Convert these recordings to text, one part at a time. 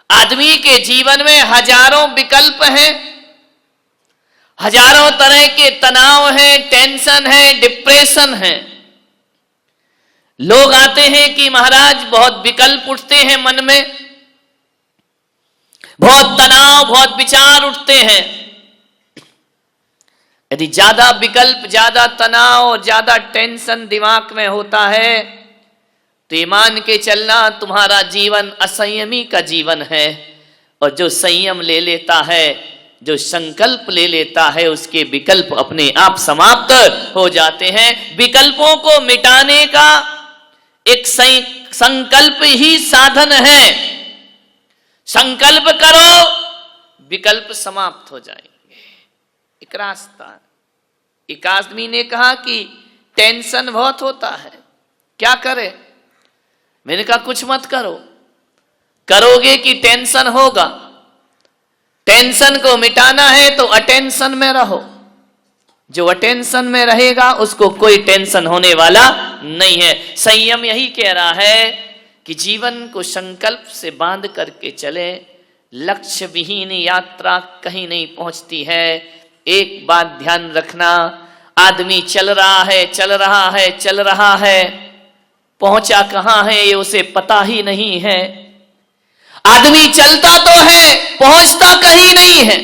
आदमी के जीवन में हजारों विकल्प हैं, हजारों तरह के तनाव हैं, टेंशन है, डिप्रेशन है। लोग आते हैं कि महाराज बहुत विकल्प उठते हैं मन में, बहुत तनाव, बहुत विचार उठते हैं। यदि ज्यादा विकल्प, ज्यादा तनाव और ज्यादा टेंशन दिमाग में होता है तो ये मान के चलना तुम्हारा जीवन असंयमी का जीवन है। और जो संयम ले लेता है, जो संकल्प ले लेता है, उसके विकल्प अपने आप समाप्त हो जाते हैं। विकल्पों को मिटाने का एक संकल्प ही साधन है। संकल्प करो, विकल्प समाप्त हो जाएंगे। एक रास्ता। एक आदमी ने कहा कि टेंशन बहुत होता है, क्या करे? मैंने कहा कुछ मत करो, करोगे कि टेंशन होगा। टेंशन को मिटाना है तो अटेंशन में रहो। जो अटेंशन में रहेगा उसको कोई टेंशन होने वाला नहीं है। संयम यही कह रहा है कि जीवन को संकल्प से बांध करके चले। लक्ष्य विहीन यात्रा कहीं नहीं पहुंचती है। एक बात ध्यान रखना, आदमी चल रहा है, चल रहा है, चल रहा है, पहुंचा कहां है ये उसे पता ही नहीं है। आदमी चलता तो है, पहुंचता कहीं नहीं है।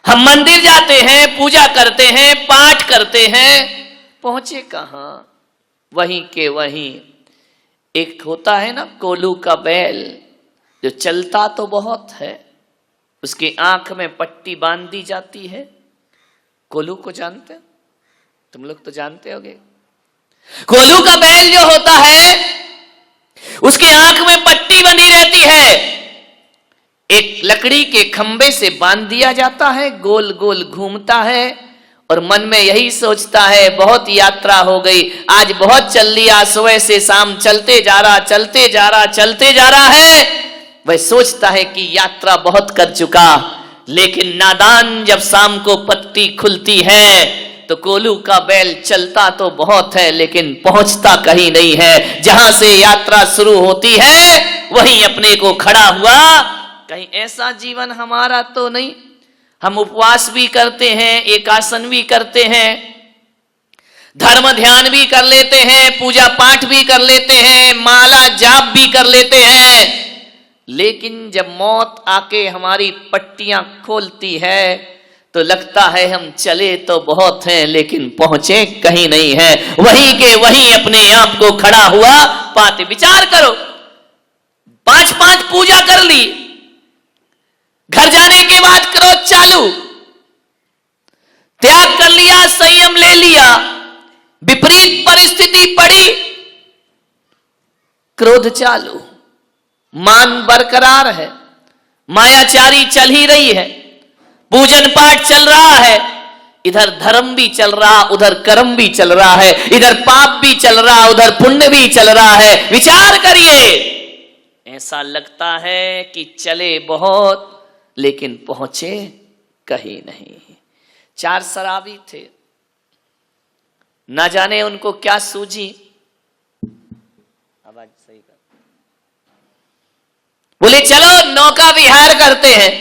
हम मंदिर जाते हैं, पूजा करते हैं, पाठ करते हैं, पहुंचे कहां? वहीं के वहीं। एक होता है ना कोल्हू का बैल, जो चलता तो बहुत है, उसकी आंख में पट्टी बांध दी जाती है। कोल्हू को जानते? तुम लोग तो जानते होगे। कोल्हू का बैल जो होता है उसकी आंख में पट्टी बनी रहती है। एक लकड़ी के खंबे से बांध दिया जाता है, गोल गोल घूमता है और मन में यही सोचता है बहुत यात्रा हो गई, आज बहुत चल लिया, सुबह से शाम चलते जा रहा, चलते जा रहा, चलते जा रहा है। वह सोचता है कि यात्रा बहुत कर चुका। लेकिन नादान जब शाम को पत्ती खुलती है तो कोल्हू का बैल चलता तो बहुत है लेकिन पहुंचता कहीं नहीं है। जहां से यात्रा शुरू होती है वहीं अपने को खड़ा हुआ। कहीं ऐसा जीवन हमारा तो नहीं। हम उपवास भी करते हैं, एकासन भी करते हैं, धर्म ध्यान भी कर लेते हैं, पूजा पाठ भी कर लेते हैं, माला जाप भी कर लेते हैं, लेकिन जब मौत आके हमारी पट्टियां खोलती है तो लगता है हम चले तो बहुत हैं लेकिन पहुंचे कहीं नहीं है। वहीं के वहीं अपने आप को खड़ा हुआ पाते। विचार करो, 5-5 पूजा कर ली, घर जाने के बाद क्रोध चालू, त्याग कर लिया, संयम ले लिया, विपरीत परिस्थिति पड़ी, क्रोध चालू, मान बरकरार है, मायाचारी चल ही रही है, पूजन पाठ चल रहा है, इधर धर्म भी चल रहा, उधर कर्म भी चल रहा है, इधर पाप भी चल रहा, उधर पुण्य भी चल रहा है। विचार करिए, ऐसा लगता है कि चले बहुत लेकिन पहुंचे कहीं नहीं। 4 शराबी थे, ना जाने उनको क्या सूझी। आवाज सही कर। बोले चलो नौका विहार करते हैं।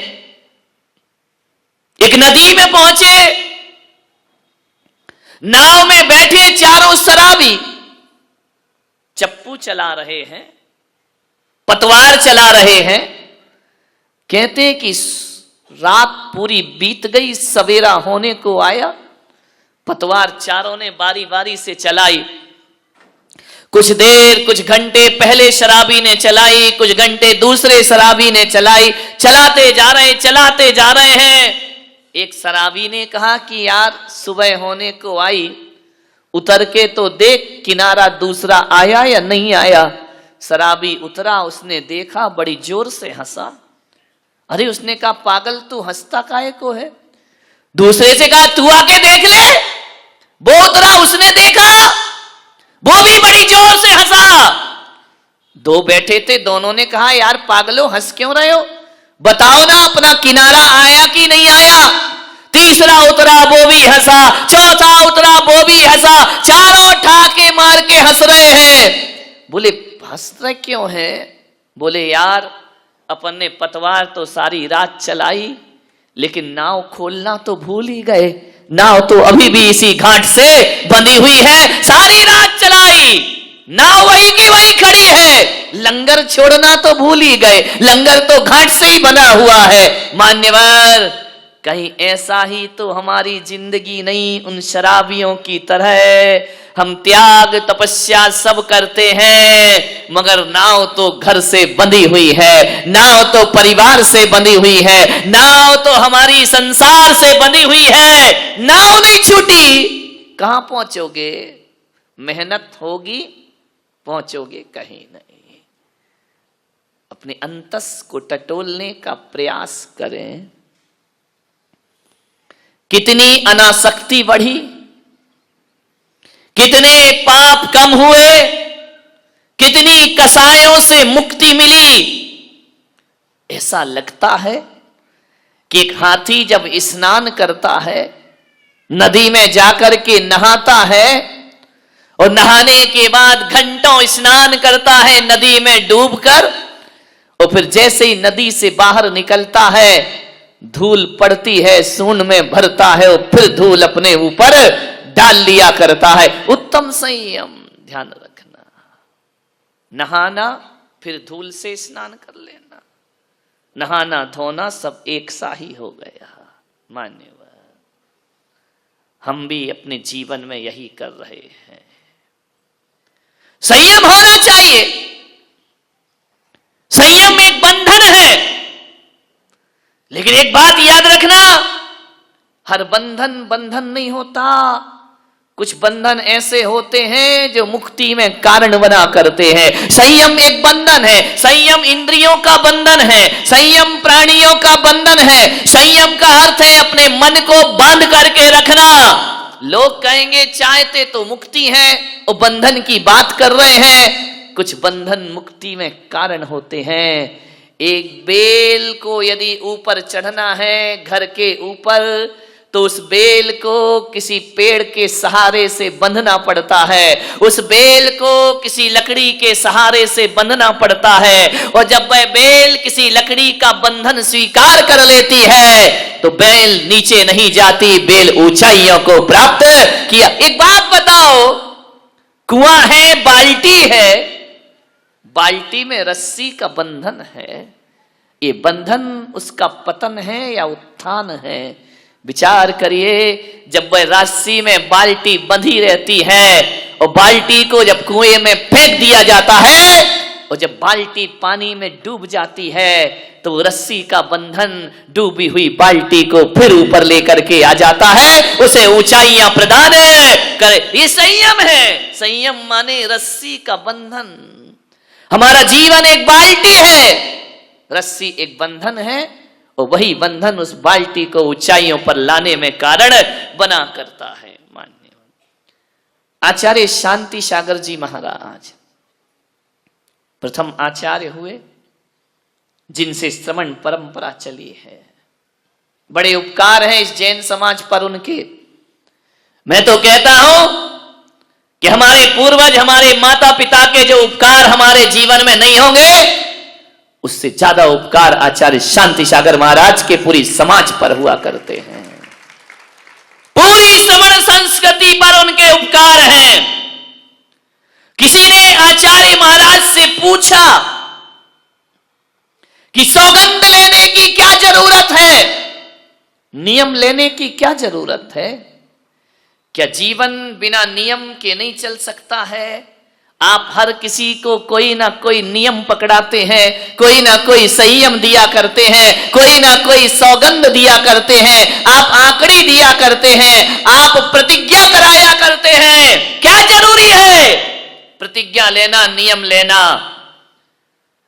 एक नदी में पहुंचे, नाव में बैठे चारों शराबी, चप्पू चला रहे हैं, पतवार चला रहे हैं। कहते हैं कि रात पूरी बीत गई, सवेरा होने को आया, पतवार चारों ने बारी बारी से चलाई। कुछ देर, कुछ घंटे पहले शराबी ने चलाई, कुछ घंटे दूसरे शराबी ने चलाई। चलाते जा रहे, चलाते जा रहे हैं। एक शराबी ने कहा कि यार सुबह होने को आई, उतर के तो देख किनारा दूसरा आया या नहीं आया। शराबी उतरा, उसने देखा, बड़ी जोर से हंसा। अरे उसने कहा पागल तू हंसता काहे को है? दूसरे से कहा तू आके देख ले। वो उतरा, उसने देखा, वो भी बड़ी जोर से हंसा। 2 बैठे थे, दोनों ने कहा यार पागलो हंस क्यों रहे हो, बताओ ना अपना किनारा आया कि नहीं आया। तीसरा उतरा, वो भी हंसा। चौथा उतरा, वो भी हंसा। चारों ठाके मार के हंस रहे हैं। बोले हंस रहे क्यों है? बोले यार अपन ने पतवार तो सारी रात चलाई, लेकिन नाव खोलना तो भूल ही गए। नाव तो अभी भी इसी घाट से बंधी हुई है, सारी रात चलाई, नाव वही की वही खड़ी है, लंगर छोड़ना तो भूल ही गए, लंगर तो घाट से ही बना हुआ है। मान्यवर, कहीं ऐसा ही तो हमारी जिंदगी नहीं उन शराबियों की तरह। हम त्याग तपस्या सब करते हैं, मगर नाव तो घर से बंधी हुई है, नाव तो परिवार से बंधी हुई है, नाव तो हमारी संसार से बंधी हुई है। नाव नहीं छूटी, कहां पहुंचोगे? मेहनत होगी, पहुंचोगे कहीं नहीं। अपने अंतस को टटोलने का प्रयास करें। कितनी अनासक्ति बढ़ी, कितने पाप कम हुए, कितनी कसायों से मुक्ति मिली। ऐसा लगता है कि एक हाथी जब स्नान करता है, नदी में जाकर के नहाता है और नहाने के बाद घंटों स्नान करता है नदी में डूबकर, और फिर जैसे ही नदी से बाहर निकलता है, धूल पड़ती है, सूंड में भरता है और फिर धूल अपने ऊपर डाल लिया करता है। उत्तम संयम, ध्यान रखना। नहाना फिर धूल से स्नान कर लेना, नहाना धोना सब एक सा ही हो गया। मान्यवर, हम भी अपने जीवन में यही कर रहे हैं। संयम होना चाहिए। संयम एक बंधन है, लेकिन एक बात याद रखना, हर बंधन बंधन नहीं होता। कुछ बंधन ऐसे होते हैं जो मुक्ति में कारण बना करते हैं। संयम एक बंधन है, संयम इंद्रियों का बंधन है, संयम प्राणियों का बंधन है। संयम का अर्थ है अपने मन को बांध करके रखना। लोग कहेंगे चाहते तो मुक्ति है, और बंधन की बात कर रहे हैं। कुछ बंधन मुक्ति में कारण होते हैं। एक बेल को यदि ऊपर चढ़ना है घर के ऊपर, तो उस बेल को किसी पेड़ के सहारे से बंधना पड़ता है, उस बेल को किसी लकड़ी के सहारे से बंधना पड़ता है। और जब वह बेल किसी लकड़ी का बंधन स्वीकार कर लेती है, तो बेल नीचे नहीं जाती, बेल ऊंचाइयों को प्राप्त किया। एक बात बताओ, कुआं है, बाल्टी है, बाल्टी में रस्सी का बंधन है, ये बंधन उसका पतन है या उत्थान है? विचार करिए। जब वह रस्सी में बाल्टी बंधी रहती है और बाल्टी को जब कुएं में फेंक दिया जाता है, और जब बाल्टी पानी में डूब जाती है, तो रस्सी का बंधन डूबी हुई बाल्टी को फिर ऊपर लेकर के आ जाता है, उसे ऊंचाइयां प्रदान करे। ये संयम है। संयम माने रस्सी का बंधन। हमारा जीवन एक बाल्टी है, रस्सी एक बंधन है, और वही बंधन उस बाल्टी को ऊंचाइयों पर लाने में कारण बना करता है। मान्य आचार्य शांति सागर जी महाराज प्रथम आचार्य हुए, जिनसे श्रवण परंपरा चली है। बड़े उपकार हैं इस जैन समाज पर उनके। मैं तो कहता हूं कि हमारे पूर्वज, हमारे माता पिता के जो उपकार हमारे जीवन में नहीं होंगे, उससे ज्यादा उपकार आचार्य शांति सागर महाराज के पूरी समाज पर हुआ करते हैं। पूरी श्रवण संस्कृति पर उनके उपकार हैं। किसी ने आचार्य महाराज से पूछा कि सौगंध लेने की क्या जरूरत है, नियम लेने की क्या जरूरत है? क्या जीवन बिना नियम के नहीं चल सकता है? आप हर किसी को कोई ना कोई नियम पकड़ाते हैं, कोई ना कोई संयम दिया करते हैं, कोई ना कोई सौगंध दिया करते हैं, आप आंकड़ी दिया करते हैं, आप प्रतिज्ञा कराया करते हैं। क्या जरूरी है प्रतिज्ञा लेना, नियम लेना?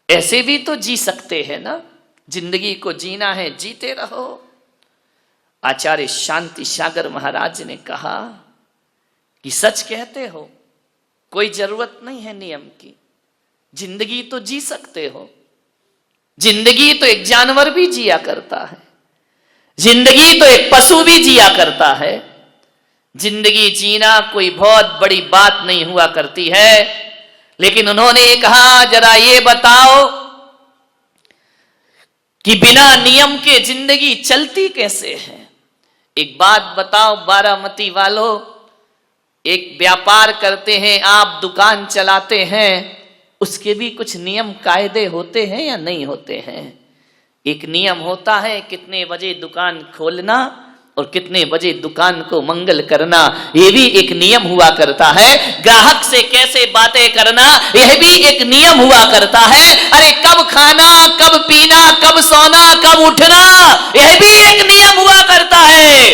ऐसे भी तो जी सकते हैं ना। जिंदगी को जीना है, जीते रहो। आचार्य शांति सागर महाराज ने कहा कि सच कहते हो, कोई जरूरत नहीं है नियम की, जिंदगी तो जी सकते हो। जिंदगी तो एक जानवर भी जिया करता है, जिंदगी तो एक पशु भी जिया करता है। जिंदगी जीना कोई बहुत बड़ी बात नहीं हुआ करती है। लेकिन उन्होंने कहा, जरा ये बताओ कि बिना नियम के जिंदगी चलती कैसे है। एक बात बताओ बारामती वालों, एक व्यापार करते हैं, आप दुकान चलाते हैं, उसके भी कुछ नियम कायदे होते हैं या नहीं होते हैं? एक नियम होता है कितने बजे दुकान खोलना और कितने बजे दुकान को मंगल करना, यह भी एक नियम हुआ करता है। ग्राहक से कैसे बातें करना, यह भी एक नियम हुआ करता है। अरे कब खाना, कब पीना, कब सोना, कब उठना, यह भी एक नियम हुआ करता है।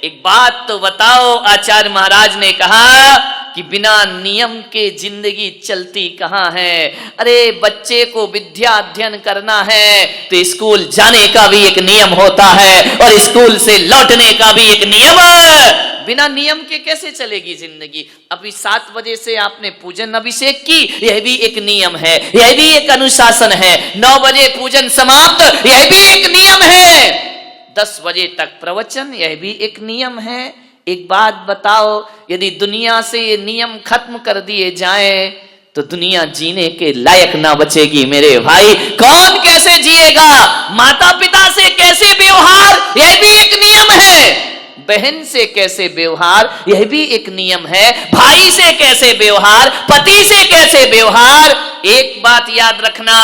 एक बात तो बताओ, आचार्य महाराज ने कहा कि बिना नियम के जिंदगी चलती कहां है। अरे बच्चे को विद्या अध्ययन करना है तो स्कूल जाने का भी एक नियम होता है और स्कूल से लौटने का भी एक नियम है। बिना नियम के कैसे चलेगी जिंदगी? अभी 7 बजे से आपने पूजन अभिषेक की, यह भी एक नियम है, यह भी एक अनुशासन है। 9 बजे पूजन समाप्त, यह भी एक नियम है। 10 बजे तक प्रवचन, यह भी एक नियम है। एक बात बताओ, यदि दुनिया से ये नियम खत्म कर दिए जाएं तो दुनिया जीने के लायक ना बचेगी मेरे भाई। कौन कैसे जिएगा? माता पिता से कैसे व्यवहार, यह भी एक नियम है। बहन से कैसे व्यवहार, यह भी एक नियम है। भाई से कैसे व्यवहार, पति से कैसे व्यवहार। एक बात याद रखना,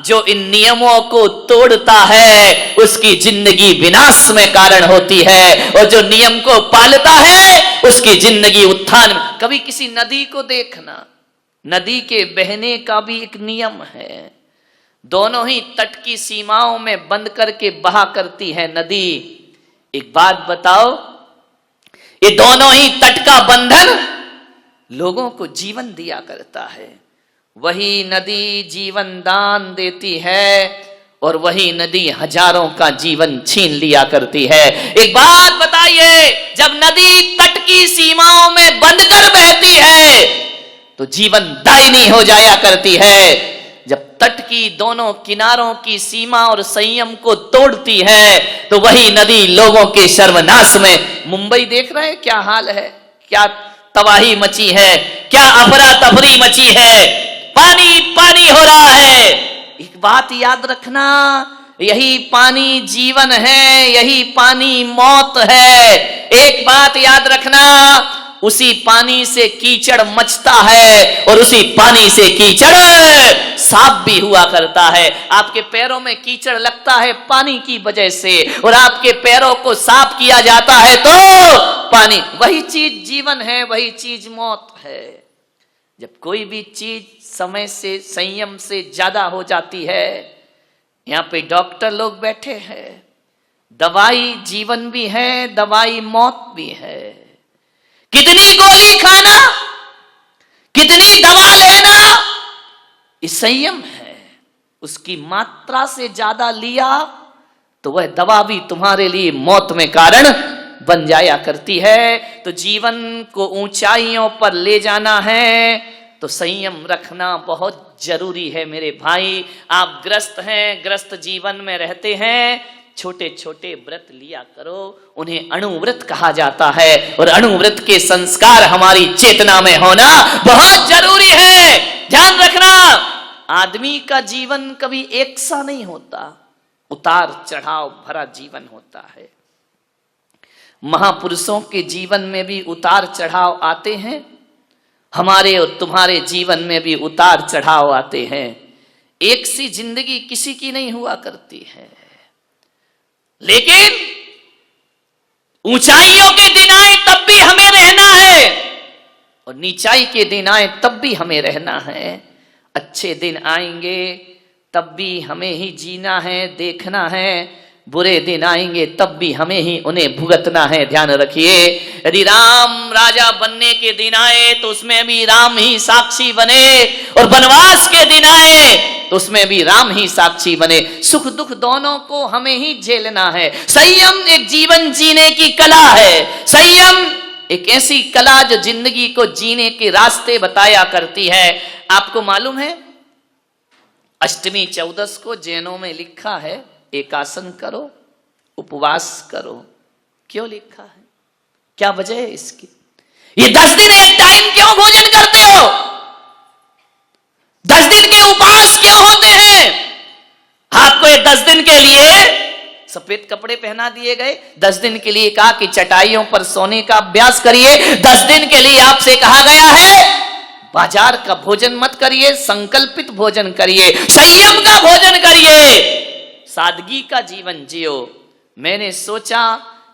जो इन नियमों को तोड़ता है उसकी जिंदगी विनाश में कारण होती है, और जो नियम को पालता है उसकी जिंदगी उत्थान। कभी किसी नदी को देखना, नदी के बहने का भी एक नियम है। दोनों ही तट की सीमाओं में बंद करके बहा करती है नदी। एक बात बताओ, ये दोनों ही तट का बंधन लोगों को जीवन दिया करता है। वही नदी जीवन दान देती है और वही नदी हजारों का जीवन छीन लिया करती है। एक बात बताइए, जब नदी तट की सीमाओं में बंद कर बहती है तो जीवन दायिनी हो जाया करती है। जब तट की दोनों किनारों की सीमा और संयम को तोड़ती है तो वही नदी लोगों के सर्वनाश में। मुंबई देख रहे हैं क्या हाल है, क्या तबाही मची है, क्या अफरा तफरी मची है, पानी पानी हो रहा है। एक बात याद रखना, यही पानी जीवन है, यही पानी मौत है। एक बात याद रखना, उसी पानी से कीचड़ मचता है और उसी पानी से कीचड़ साफ भी हुआ करता है। आपके पैरों में कीचड़ लगता है पानी की वजह से, और आपके पैरों को साफ किया जाता है तो पानी। वही चीज जीवन है, वही चीज मौत है। जब कोई भी चीज समय से, संयम से ज्यादा हो जाती है, यहाँ पे डॉक्टर लोग बैठे हैं, दवाई जीवन भी है, दवाई मौत भी है। कितनी गोली खाना, कितनी दवा लेना, ये संयम है। उसकी मात्रा से ज्यादा लिया तो वह दवा भी तुम्हारे लिए मौत में कारण बन जाया करती है। तो जीवन को ऊंचाइयों पर ले जाना है तो संयम रखना बहुत जरूरी है मेरे भाई। आप ग्रस्त हैं, ग्रस्त जीवन में रहते हैं, छोटे छोटे व्रत लिया करो, उन्हें अणुव्रत कहा जाता है, और अणुव्रत के संस्कार हमारी चेतना में होना बहुत जरूरी है। ध्यान रखना, आदमी का जीवन कभी एक सा नहीं होता, उतार चढ़ाव भरा जीवन होता है। महापुरुषों के जीवन में भी उतार चढ़ाव आते हैं, हमारे और तुम्हारे जीवन में भी उतार चढ़ाव आते हैं। एक सी जिंदगी किसी की नहीं हुआ करती है, लेकिन ऊंचाइयों के दिन आए तब भी हमें रहना है और नीचाई के दिन आए तब भी हमें रहना है। अच्छे दिन आएंगे तब भी हमें ही जीना है, देखना है। बुरे दिन आएंगे तब भी हमें ही उन्हें भुगतना है। ध्यान रखिए, यदि राम राजा बनने के दिन आए तो उसमें भी राम ही साक्षी बने, और वनवास के दिन आए तो उसमें भी राम ही साक्षी बने। सुख दुख दोनों को हमें ही झेलना है। संयम एक जीवन जीने की कला है। संयम एक ऐसी कला जो जिंदगी को जीने के रास्ते बताया करती है। आपको मालूम है, अष्टमी चौदस को जैनों में लिखा है एकासन करो, उपवास करो। क्यों लिखा है, क्या वजह है इसकी? ये 10 दिन एक टाइम क्यों भोजन करते हो? 10 दिन के उपवास क्यों होते हैं? आपको ये 10 दिन के लिए सफेद कपड़े पहना दिए गए, 10 दिन के लिए कहा कि चटाइयों पर सोने का अभ्यास करिए, 10 दिन के लिए आपसे कहा गया है बाजार का भोजन मत करिए, संकल्पित भोजन करिए, संयम का भोजन करिए, सादगी का जीवन जियो। मैंने सोचा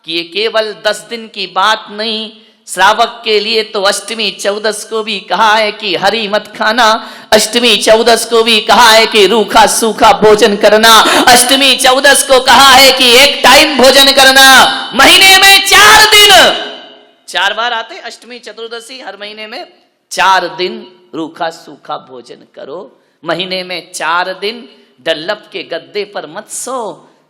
कि ये केवल 10 दिन की बात नहीं, श्रावक के लिए तो अष्टमी चौदस को भी कहा है कि हरी मत खाना, अष्टमी चौदस को भी कहा है कि रूखा सूखा भोजन करना, अष्टमी चौदस को कहा है कि एक टाइम भोजन करना। महीने में 4 दिन, 4 बार आते अष्टमी चतुर्दशी, हर महीने में 4 दिन रूखा सूखा भोजन करो। महीने में 4 दिन डल्लप के गद्दे पर मत सो,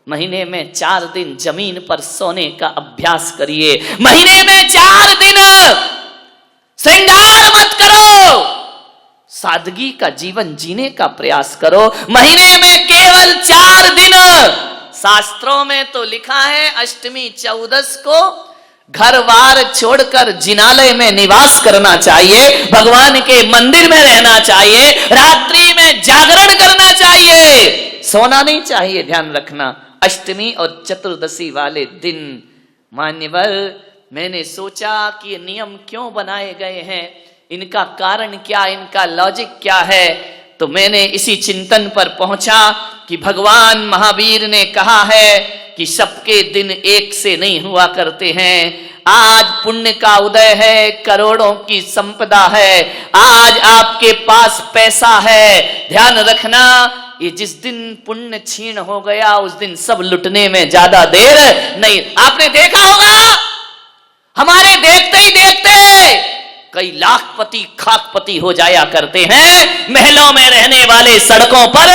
महीने में 4 दिन जमीन पर सोने का अभ्यास करिए, महीने में 4 दिन श्रृंगार मत करो, सादगी का जीवन जीने का प्रयास करो। महीने में केवल 4 दिन, शास्त्रों में तो लिखा है अष्टमी चौदस को घर बार छोड़कर जिनालय में निवास करना चाहिए, भगवान के मंदिर में रहना चाहिए, रात्रि में जागरण करना चाहिए, सोना नहीं चाहिए। ध्यान रखना, अष्टमी और चतुर्दशी वाले दिन। मान्यवर, मैंने सोचा कि ये नियम क्यों बनाए गए हैं, इनका कारण क्या, इनका लॉजिक क्या है, तो मैंने इसी चिंतन पर पहुंचा कि भगवान महावीर ने कहा है कि सबके दिन एक से नहीं हुआ करते हैं। आज पुण्य का उदय है, करोड़ों की संपदा है, आज आपके पास पैसा है, ध्यान रखना ये जिस दिन पुण्य क्षीण हो गया उस दिन सब लुटने में ज्यादा देर नहीं। आपने देखा होगा हमारे देखते ही देखते कई लाखपति खाकपति हो जाया करते हैं, महलों में रहने वाले सड़कों पर।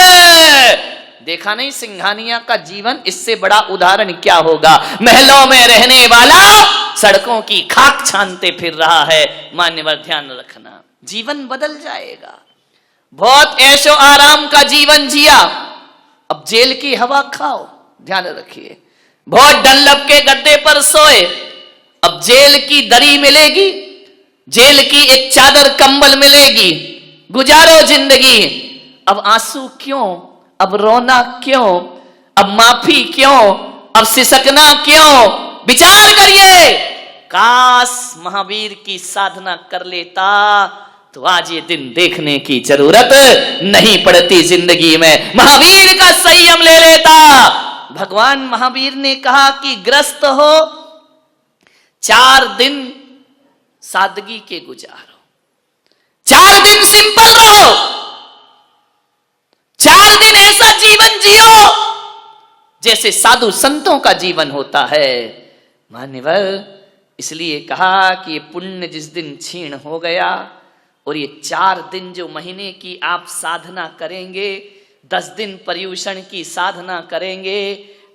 देखा नहीं सिंघानिया का जीवन, इससे बड़ा उदाहरण क्या होगा। महलों में रहने वाला सड़कों की खाक छानते फिर रहा है। मान्यवर ध्यान रखना, जीवन बदल जाएगा। बहुत ऐशो आराम का जीवन जिया, अब जेल की हवा खाओ, ध्यान रखिए। बहुत डल्लप के गद्दे पर सोए, अब जेल की दरी मिलेगी, जेल की एक चादर कंबल मिलेगी, गुजारो जिंदगी। अब आंसू क्यों, अब रोना क्यों, अब माफी क्यों, अब सिसकना क्यों? विचार करिए। काश महावीर की साधना कर लेता तो आज ये दिन देखने की जरूरत नहीं पड़ती जिंदगी में, महावीर का संयम ले लेता। भगवान महावीर ने कहा कि ग्रस्त हो 4 दिन सादगी के गुजारो, 4 दिन सिंपल रहो, 4 दिन ऐसा जीवन जियो जैसे साधु संतों का जीवन होता है। मान्यवर, इसलिए कहा कि ये पुण्य जिस दिन क्षीण हो गया और ये 4 दिन जो महीने की आप साधना करेंगे, 10 दिन पर्युषण की साधना करेंगे,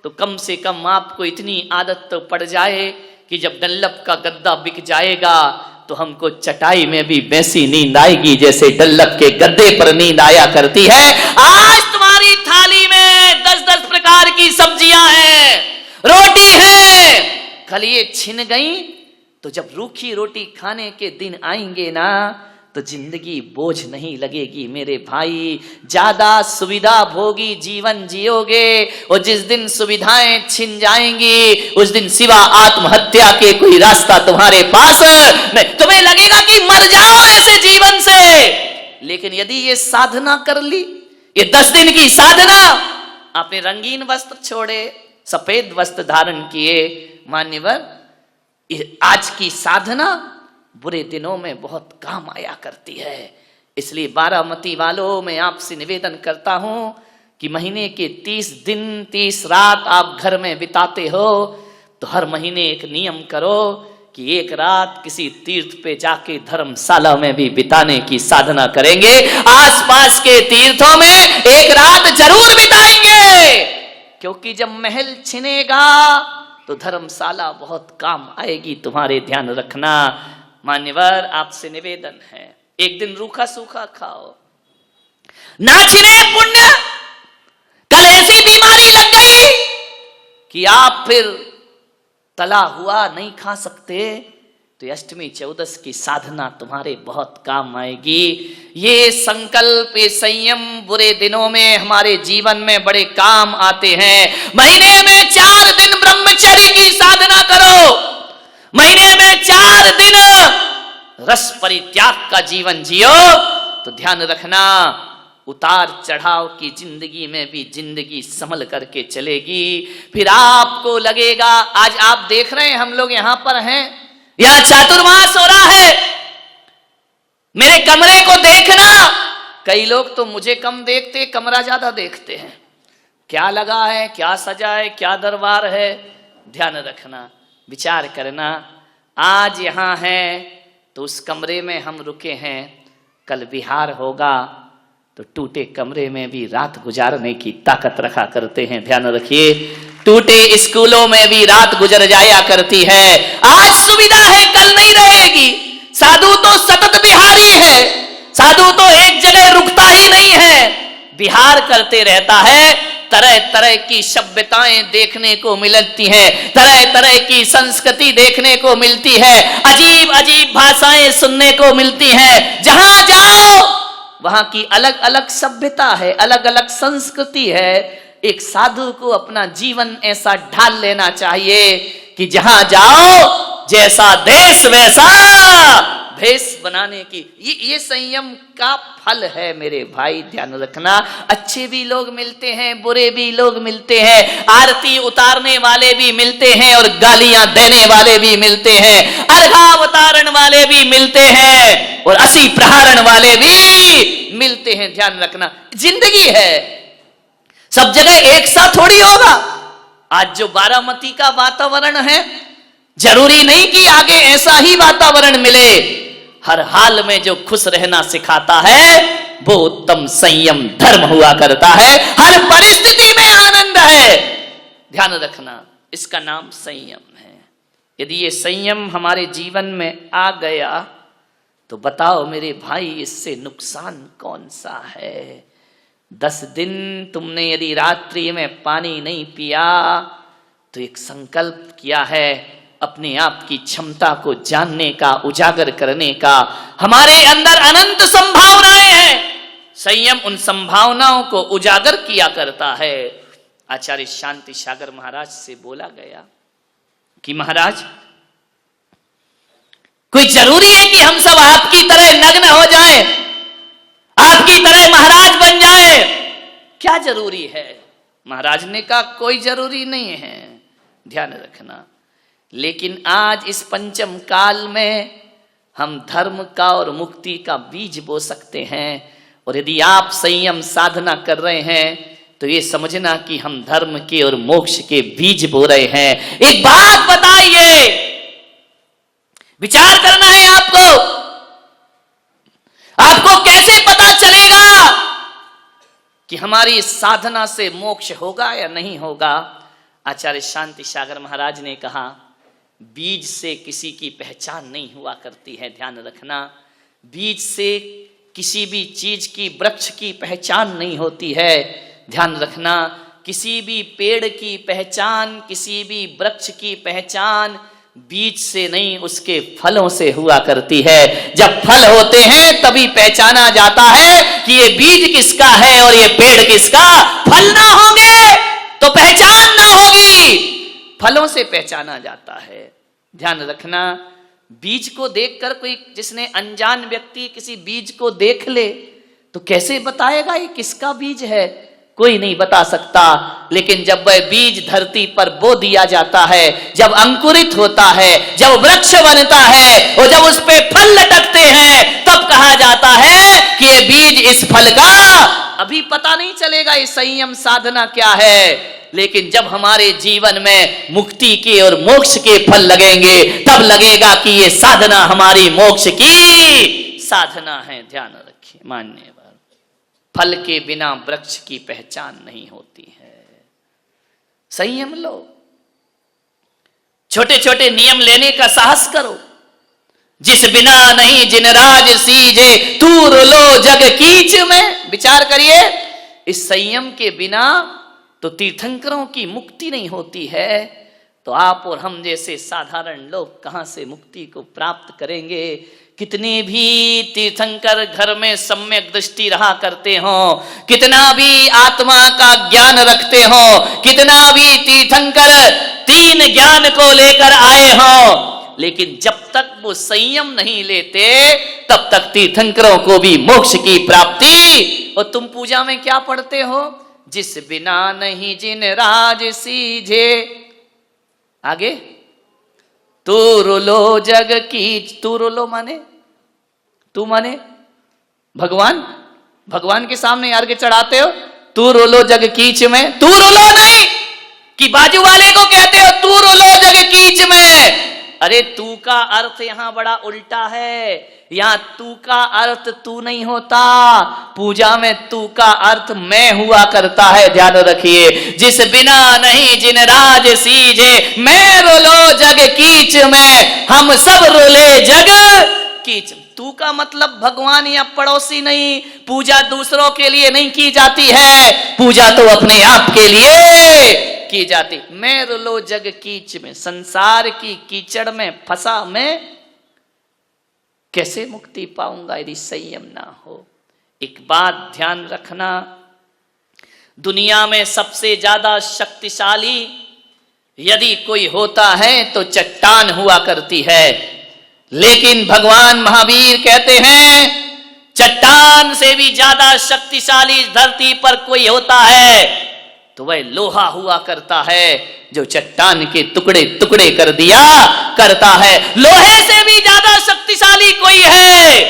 तो कम से कम आपको इतनी आदत तो पड़ जाए कि जब डल्लप का गद्दा बिक जाएगा तो हमको चटाई में भी वैसी नींद आएगी जैसे डल्लप के गद्दे पर नींद आया करती है। आज तुम्हारी थाली में 10-10 प्रकार की सब्जियां हैं, रोटी है, कल ये छिन गई तो जब रूखी रोटी खाने के दिन आएंगे ना तो जिंदगी बोझ नहीं लगेगी मेरे भाई, ज्यादा सुविधा भोगी जीवन जियोगे और जिस दिन सुविधाएं छिन जाएंगी उस दिन सिवा आत्महत्या के कोई रास्ता तुम्हारे पास नहीं। तुम्हें लगेगा कि मर जाओ ऐसे जीवन से, लेकिन यदि ये साधना कर ली, ये 10 दिन की साधना, आपने रंगीन वस्त्र छोड़े, सफेद वस्त्र धारण किए, मान्यवर आज की साधना बुरे दिनों में बहुत काम आया करती है। इसलिए बारामती वालों, मैं आपसे निवेदन करता हूं कि महीने के 30 दिन 30 रात आप घर में बिताते हो तो हर महीने एक नियम करो कि एक रात किसी तीर्थ पे जाके धर्मशाला में भी बिताने की साधना करेंगे। आसपास के तीर्थों में एक रात जरूर बिताएंगे, क्योंकि जब महल छिनेगा तो धर्मशाला बहुत काम आएगी तुम्हारे, ध्यान रखना। मान्यवर, आपसे निवेदन है, एक दिन रूखा सूखा खाओ, ना छिने पुण्य। कल ऐसी बीमारी लग गई कि आप फिर तला हुआ नहीं खा सकते, तो अष्टमी चौदस की साधना तुम्हारे बहुत काम आएगी। ये संकल्प, ये संयम बुरे दिनों में हमारे जीवन में बड़े काम आते हैं। महीने में 4 दिन ब्रह्मचर्य की साधना करो, महीने में 4 दिन रस परित्याग का जीवन जियो, तो ध्यान रखना उतार चढ़ाव की जिंदगी में भी जिंदगी संभल करके चलेगी। फिर आपको लगेगा, आज आप देख रहे हैं हम लोग यहां पर हैं, यहां चातुर्मास हो रहा है, मेरे कमरे को देखना। कई लोग तो मुझे कम देखते, कमरा ज्यादा देखते हैं, क्या लगा है, क्या सजा है, क्या दरबार है। ध्यान रखना, विचार करना, आज यहां है तो उस कमरे में हम रुके हैं, कल बिहार होगा तो टूटे कमरे में भी रात गुजारने की ताकत रखा करते हैं। ध्यान रखिए, टूटे स्कूलों में भी रात गुजर जाया करती है। आज सुविधा है, कल नहीं रहेगी। साधु तो सतत बिहारी है, साधु तो एक जगह रुकता ही नहीं है, बिहार करते रहता है। तरह तरह की सभ्यताएं देखने को मिलती हैं, तरह तरह की संस्कृति देखने को मिलती है, अजीब अजीब भाषाएं सुनने को मिलती हैं। जहां जाओ वहां की अलग अलग सभ्यता है, अलग अलग संस्कृति है। एक साधु को अपना जीवन ऐसा ढाल लेना चाहिए कि जहां जाओ जैसा देश वैसा भेष बनाने की। ये संयम का फल है मेरे भाई, ध्यान रखना। अच्छे भी लोग मिलते हैं, बुरे भी लोग मिलते हैं, आरती उतारने वाले भी मिलते हैं और गालियां देने वाले भी मिलते हैं, अर्घावतारण वाले भी मिलते हैं और असी प्रहारण वाले भी मिलते हैं। ध्यान रखना, जिंदगी है, सब जगह एक साथ थोड़ी होगा। आज जो बारामती का वातावरण है, जरूरी नहीं कि आगे ऐसा ही वातावरण मिले। हर हाल में जो खुश रहना सिखाता है वो उत्तम संयम धर्म हुआ करता है। हर परिस्थिति में आनंद है, ध्यान रखना, इसका नाम संयम है। यदि ये संयम हमारे जीवन में आ गया तो बताओ मेरे भाई, इससे नुकसान कौन सा है। 10 दिन तुमने यदि रात्रि में पानी नहीं पिया तो एक संकल्प किया है अपने आप की क्षमता को जानने का, उजागर करने का। हमारे अंदर अनंत संभावनाएं हैं, संयम उन संभावनाओं को उजागर किया करता है। आचार्य शांति सागर महाराज से बोला गया कि महाराज, कोई जरूरी है कि हम सब आपकी तरह नग्न हो जाएं, आपकी तरह महाराज बन जाएं? क्या जरूरी है? महाराज ने कहा कोई जरूरी नहीं है। ध्यान रखना, लेकिन आज इस पंचम काल में हम धर्म का और मुक्ति का बीज बो सकते हैं। और यदि आप संयम साधना कर रहे हैं तो ये समझना कि हम धर्म के और मोक्ष के बीज बो रहे हैं। एक बात बताइए, विचार करना है आपको। आपको कैसे पता चलेगा कि हमारी साधना से मोक्ष होगा या नहीं होगा? आचार्य शांति सागर महाराज ने कहा, बीज से किसी की पहचान नहीं हुआ करती है। ध्यान रखना, बीज से किसी भी चीज की, वृक्ष की पहचान नहीं होती है। ध्यान रखना, किसी भी पेड़ की पहचान, किसी भी वृक्ष की पहचान बीज से नहीं, उसके फलों से हुआ करती है। जब फल होते हैं तभी पहचाना जाता है कि ये बीज किसका है और ये पेड़ किसका। फल ना होंगे तो पहचान ना होगी, फलों से पहचाना जाता है। ध्यान रखना, बीज को देखकर कोई, जिसने अनजान व्यक्ति किसी बीज को देख ले तो कैसे बताएगा ये किसका बीज है? कोई नहीं बता सकता। लेकिन जब वह बीज धरती पर बो दिया जाता है, जब अंकुरित होता है, जब वृक्ष बनता है और जब उस पे फल लटकते हैं, तब कहा जाता है कि ये बीज इस फल का। अभी पता नहीं चलेगा ये संयम साधना क्या है, लेकिन जब हमारे जीवन में मुक्ति के और मोक्ष के फल लगेंगे तब लगेगा कि ये साधना हमारी मोक्ष की साधना है। ध्यान रखिए, मान्यवर, फल के बिना वृक्ष की पहचान नहीं होती है। संयम लो, छोटे छोटे नियम लेने का साहस करो। जिस बिना नहीं जिन राज सीजे, तूर लो जग कीच में। विचार करिए, इस संयम के बिना तो तीर्थंकरों की मुक्ति नहीं होती है। तो आप और हम जैसे साधारण लोग कहां से मुक्ति को प्राप्त करेंगे? कितने भी तीर्थंकर घर में सम्यक दृष्टि रहा करते हो, कितना भी आत्मा का ज्ञान रखते हो, कितना भी तीर्थंकर तीन ज्ञान को लेकर आए हो, लेकिन जब तक वो संयम नहीं लेते तब तक तीर्थंकरों को भी मोक्ष की प्राप्ति। और तुम पूजा में क्या पढ़ते हो? जिस बिना नहीं जिन राज सीझे, आगे तू रोलो जग कीच। तू रोलो माने तू माने भगवान, भगवान के सामने अर्घ चढ़ाते हो, तू रोलो जग कीच में। तू रोलो नहीं कि बाजू वाले को कहते हो तू रोलो जग कीच में। अरे तू का अर्थ यहां बड़ा उल्टा है। यहां तू का अर्थ तू नहीं होता, पूजा में तू का अर्थ मैं हुआ करता है। ध्यान रखिए, जिस बिना नहीं जिन राज सीजे, मैं रोलो जग कीच में, हम सब रोले जग कीच। तू का मतलब भगवान या पड़ोसी नहीं। पूजा दूसरों के लिए नहीं की जाती है, पूजा तो अपने आप के लिए की जाती। मैं रोलो जग कीच में, संसार की कीचड़ में फंसा मैं कैसे मुक्ति पाऊंगा यदि संयम ना हो। एक बात ध्यान रखना, दुनिया में सबसे ज्यादा शक्तिशाली यदि कोई होता है तो चट्टान हुआ करती है, लेकिन भगवान महावीर कहते हैं चट्टान से भी ज्यादा शक्तिशाली धरती पर कोई होता है तो वह लोहा हुआ करता है, जो चट्टान के टुकड़े टुकड़े कर दिया करता है। लोहे से भी ज्यादा शक्तिशाली कोई है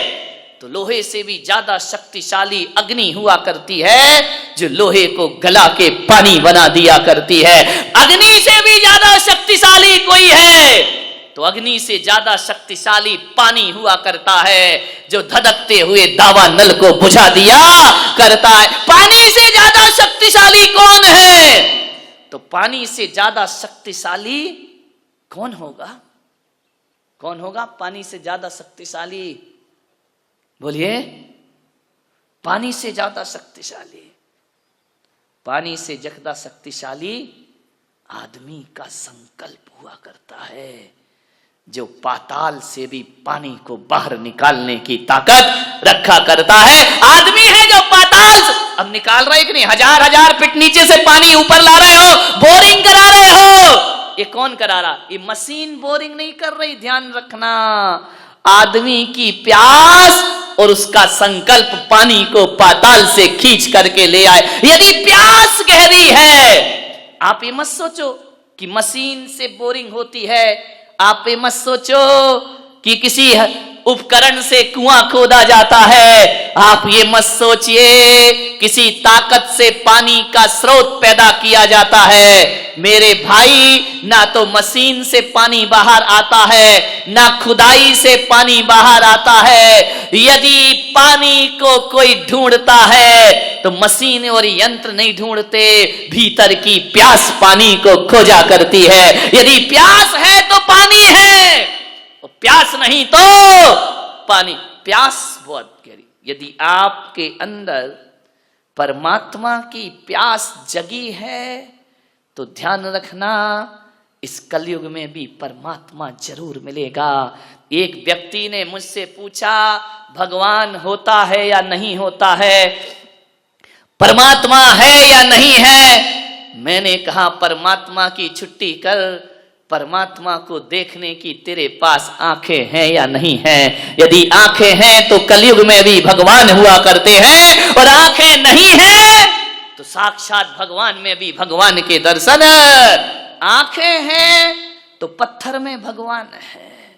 तो लोहे से भी ज्यादा शक्तिशाली अग्नि हुआ करती है, जो लोहे को गला के पानी बना दिया करती है। अग्नि से भी ज्यादा शक्तिशाली कोई है तो अग्नि से ज्यादा शक्तिशाली पानी हुआ करता है, जो धधकते हुए दावा नल को बुझा दिया करता है। पानी से ज्यादा शक्तिशाली कौन है? तो पानी से ज्यादा शक्तिशाली कौन होगा? कौन होगा पानी से ज्यादा शक्तिशाली? बोलिए, पानी से ज्यादा शक्तिशाली, पानी से ज्यादा शक्तिशाली आदमी का संकल्प हुआ करता है, जो पाताल से भी पानी को बाहर निकालने की ताकत रखा करता है। आदमी है जो पाताल अब निकाल रहे कि नहीं, हजार हजार फीट नीचे से पानी ऊपर ला रहे हो, बोरिंग करा रहे हो। ये कौन करा रहा? ये मशीन बोरिंग नहीं कर रही। ध्यान रखना, आदमी की प्यास और उसका संकल्प पानी को पाताल से खींच करके ले आए। यदि प्यास गहरी है, आप ये मत सोचो कि मशीन से बोरिंग होती है, आप ये मत सोचो कि किसी उपकरण से कुआं खोदा जाता है, आप ये मत सोचिए किसी ताकत से पानी का स्रोत पैदा किया जाता है। मेरे भाई, ना तो मशीन से पानी बाहर आता है, ना खुदाई से पानी बाहर आता है। यदि पानी को कोई ढूंढता है तो मशीन और यंत्र नहीं ढूंढते, भीतर की प्यास पानी को खोजा करती है। यदि प्यास है तो पानी है, और प्यास नहीं तो पानी। प्यास बहुत गहरी। यदि आपके अंदर परमात्मा की प्यास जगी है तो ध्यान रखना, इस कलयुग में भी परमात्मा जरूर मिलेगा। एक व्यक्ति ने मुझसे पूछा, भगवान होता है या नहीं होता है, परमात्मा है या नहीं है? मैंने कहा, परमात्मा की छुट्टी कर, परमात्मा को देखने की तेरे पास आंखें हैं या नहीं हैं? यदि आंखें हैं तो कलयुग में भी भगवान हुआ करते हैं, और आंखें नहीं हैं तो साक्षात भगवान में भी भगवान के दर्शन। आंखें हैं तो पत्थर में भगवान है,